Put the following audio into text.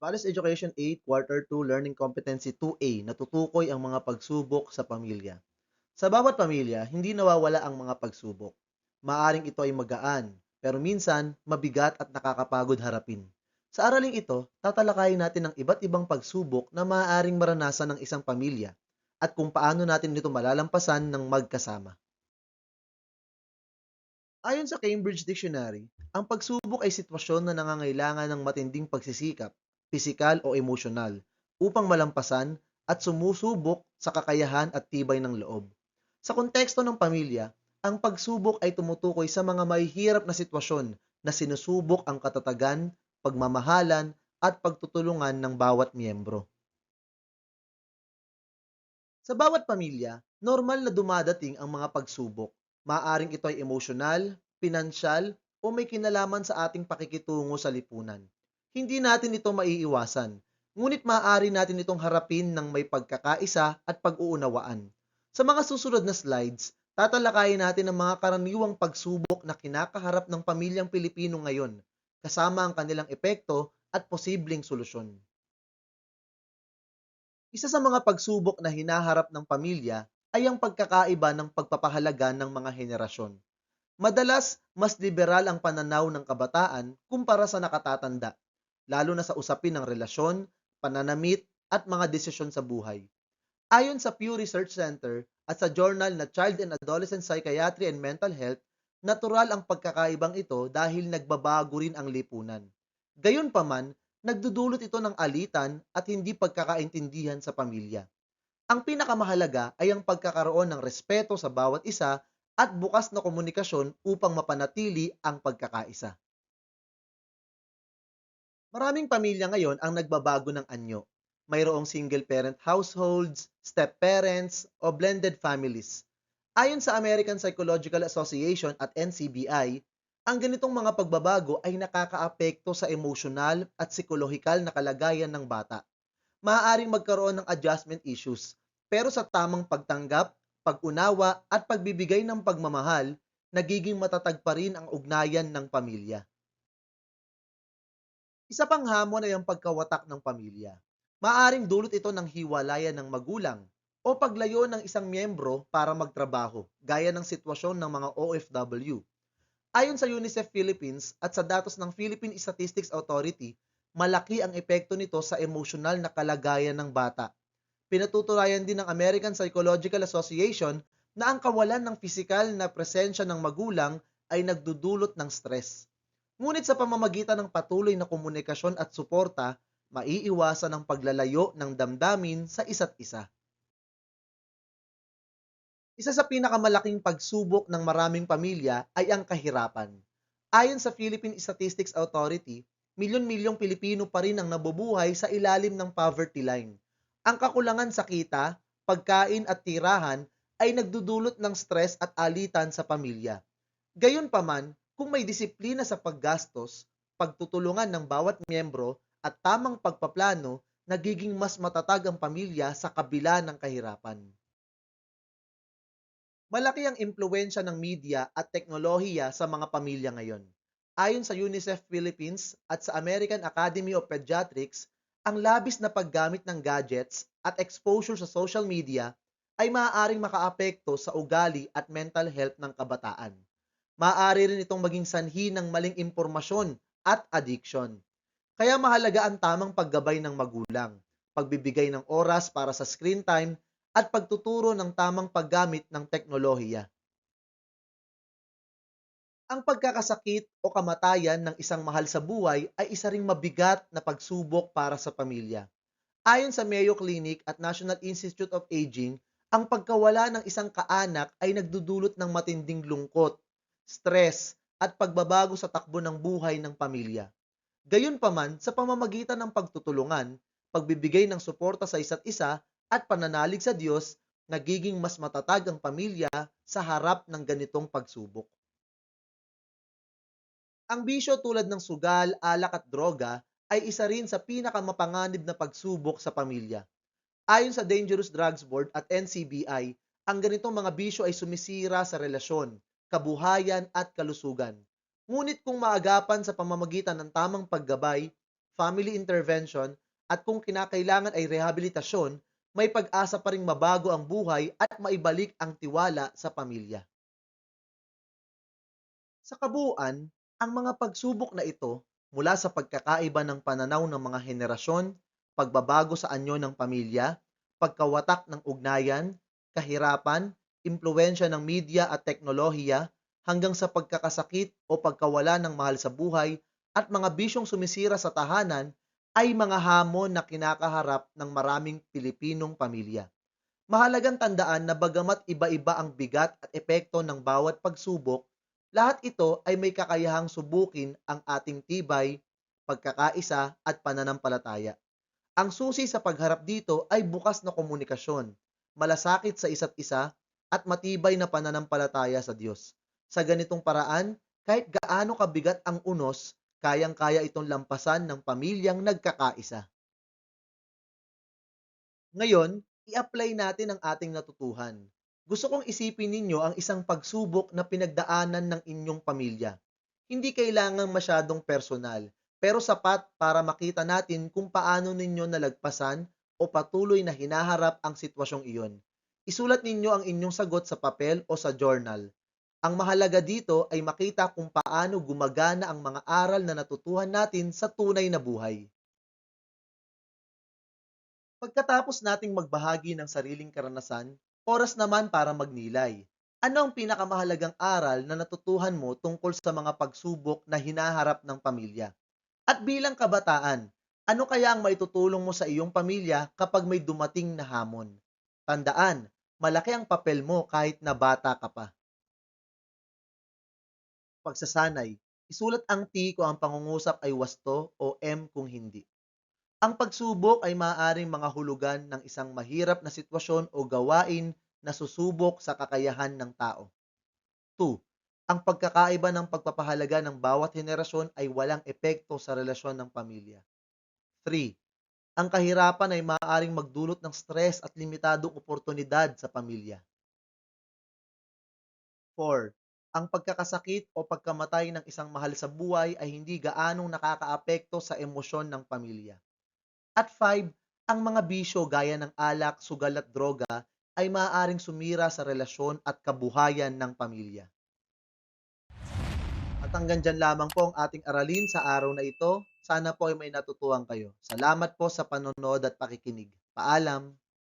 Values Education 8, Quarter 2, Learning Competency 2A, natutukoy ang mga pagsubok sa pamilya. Sa bawat pamilya, hindi nawawala ang mga pagsubok. Maaring ito ay magaan, pero minsan mabigat at nakakapagod harapin. Sa araling ito, tatalakayin natin ang iba't ibang pagsubok na maaaring maranasan ng isang pamilya at kung paano natin ito malalampasan ng magkasama. Ayon sa Cambridge Dictionary, ang pagsubok ay sitwasyon na nangangailangan ng matinding pagsisikap, pisikal o emosyonal, upang malampasan at sumusubok sa kakayahan at tibay ng loob. Sa konteksto ng pamilya, ang pagsubok ay tumutukoy sa mga mahihirap na sitwasyon na sinusubok ang katatagan, pagmamahalan at pagtutulungan ng bawat miyembro. Sa bawat pamilya, normal na dumadating ang mga pagsubok. Maaring ito ay emosyonal, pinansyal, o may kinalaman sa ating pakikitungo sa lipunan. Hindi natin ito maiiwasan, ngunit maaari natin itong harapin ng may pagkakaisa at pag-uunawaan. Sa mga susunod na slides, tatalakayin natin ang mga karaniwang pagsubok na kinakaharap ng pamilyang Pilipino ngayon, kasama ang kanilang epekto at posibleng solusyon. Isa sa mga pagsubok na hinaharap ng pamilya ay ang pagkakaiba ng pagpapahalaga ng mga henerasyon. Madalas, mas liberal ang pananaw ng kabataan kumpara sa nakatatanda, lalo na sa usapin ng relasyon, pananamit, at mga desisyon sa buhay. Ayon sa Pew Research Center at sa journal na Child and Adolescent Psychiatry and Mental Health, natural ang pagkakaibang ito dahil nagbabago rin ang lipunan. Gayunpaman, nagdudulot ito ng alitan at hindi pagkakaintindihan sa pamilya. Ang pinakamahalaga ay ang pagkakaroon ng respeto sa bawat isa at bukas na komunikasyon upang mapanatili ang pagkakaisa. Maraming pamilya ngayon ang nagbabago ng anyo. Mayroong single-parent households, step-parents, o blended families. Ayon sa American Psychological Association at NCBI, ang ganitong mga pagbabago ay nakakaapekto sa emosyonal at psikolohikal na kalagayan ng bata. Maaaring magkaroon ng adjustment issues, pero sa tamang pagtanggap, pag-unawa at pagbibigay ng pagmamahal, nagiging matatag pa rin ang ugnayan ng pamilya. Isa pang hamon ay ang pagkawatak ng pamilya. Maaring dulot ito ng hiwalayan ng magulang o paglayo ng isang miyembro para magtrabaho, gaya ng sitwasyon ng mga OFW. Ayon sa UNICEF Philippines at sa datos ng Philippine Statistics Authority, malaki ang epekto nito sa emosyonal na kalagayan ng bata. Pinatuturayan din ng American Psychological Association na ang kawalan ng pisikal na presensya ng magulang ay nagdudulot ng stress. Ngunit sa pamamagitan ng patuloy na komunikasyon at suporta, maiiwasan ang paglalayo ng damdamin sa isa't isa. Isa sa pinakamalaking pagsubok ng maraming pamilya ay ang kahirapan. Ayon sa Philippine Statistics Authority, milyon-milyong Pilipino pa rin ang nabubuhay sa ilalim ng poverty line. Ang kakulangan sa kita, pagkain at tirahan ay nagdudulot ng stress at alitan sa pamilya. Gayunpaman, kung may disiplina sa paggastos, pagtutulungan ng bawat miyembro at tamang pagpaplano, nagiging mas matatag ang pamilya sa kabila ng kahirapan. Malaki ang impluwensya ng media at teknolohiya sa mga pamilya ngayon. Ayon sa UNICEF Philippines at sa American Academy of Pediatrics, ang labis na paggamit ng gadgets at exposure sa social media ay maaaring makaapekto sa ugali at mental health ng kabataan. Maaari rin itong maging sanhi ng maling impormasyon at addiction. Kaya mahalaga ang tamang paggabay ng magulang, pagbibigay ng oras para sa screen time, at pagtuturo ng tamang paggamit ng teknolohiya. Ang pagkakasakit o kamatayan ng isang mahal sa buhay ay isa ring mabigat na pagsubok para sa pamilya. Ayon sa Mayo Clinic at National Institute of Aging, ang pagkawala ng isang kaanak ay nagdudulot ng matinding lungkot, stress, at pagbabago sa takbo ng buhay ng pamilya. Gayunpaman, sa pamamagitan ng pagtutulungan, pagbibigay ng suporta sa isa't isa, at pananalig sa Diyos, nagiging mas matatag ang pamilya sa harap ng ganitong pagsubok. Ang bisyo tulad ng sugal, alak at droga ay isa rin sa pinakamapanganib na pagsubok sa pamilya. Ayon sa Dangerous Drugs Board at NCBI, ang ganitong mga bisyo ay sumisira sa relasyon, kabuhayan at kalusugan. Ngunit kung maagapan sa pamamagitan ng tamang paggabay, family intervention, at kung kinakailangan ay rehabilitasyon, may pag-asa pa ring mabago ang buhay at maibalik ang tiwala sa pamilya. Sa kabuuan, ang mga pagsubok na ito, mula sa pagkakaiba ng pananaw ng mga henerasyon, pagbabago sa anyo ng pamilya, pagkawatak ng ugnayan, kahirapan, impluensya ng media at teknolohiya, hanggang sa pagkakasakit o pagkawala ng mahal sa buhay at mga bisyong sumisira sa tahanan, ay mga hamon na kinakaharap ng maraming Pilipinong pamilya. Mahalagang tandaan na bagamat iba-iba ang bigat at epekto ng bawat pagsubok, lahat ito ay may kakayahang subukin ang ating tibay, pagkakaisa at pananampalataya. Ang susi sa pagharap dito ay bukas na komunikasyon, malasakit sa isa't isa, at matibay na pananampalataya sa Diyos. Sa ganitong paraan, kahit gaano kabigat ang unos, kayang-kaya itong lampasan ng pamilyang nagkakaisa. Ngayon, i-apply natin ang ating natutuhan. Gusto kong isipin ninyo ang isang pagsubok na pinagdaanan ng inyong pamilya. Hindi kailangang masyadong personal, pero sapat para makita natin kung paano ninyo nalagpasan o patuloy na hinaharap ang sitwasyong iyon. Isulat ninyo ang inyong sagot sa papel o sa journal. Ang mahalaga dito ay makita kung paano gumagana ang mga aral na natutuhan natin sa tunay na buhay. Pagkatapos nating magbahagi ng sariling karanasan, oras naman para magnilay. Ano ang pinakamahalagang aral na natutuhan mo tungkol sa mga pagsubok na hinaharap ng pamilya? At bilang kabataan, ano kaya ang maitutulong mo sa iyong pamilya kapag may dumating na hamon? Tandaan, malaki ang papel mo kahit na bata ka pa. Pagsasanay, isulat ang T kung ang pangungusap ay wasto o M kung hindi. Ang pagsubok ay maaaring mga hulugan ng isang mahirap na sitwasyon o gawain na susubok sa kakayahan ng tao. 2. Ang pagkakaiba ng pagpapahalaga ng bawat henerasyon ay walang epekto sa relasyon ng pamilya. 3. Ang kahirapan ay maaaring magdulot ng stress at limitadong oportunidad sa pamilya. 4. Ang pagkakasakit o pagkamatay ng isang mahal sa buhay ay hindi gaanong nakakaapekto sa emosyon ng pamilya. At 5, ang mga bisyo gaya ng alak, sugal at droga ay maaaring sumira sa relasyon at kabuhayan ng pamilya. At hanggang dyan lamang po ang ating aralin sa araw na ito. Sana po ay may natutuhan kayo. Salamat po sa panonood at pakikinig. Paalam!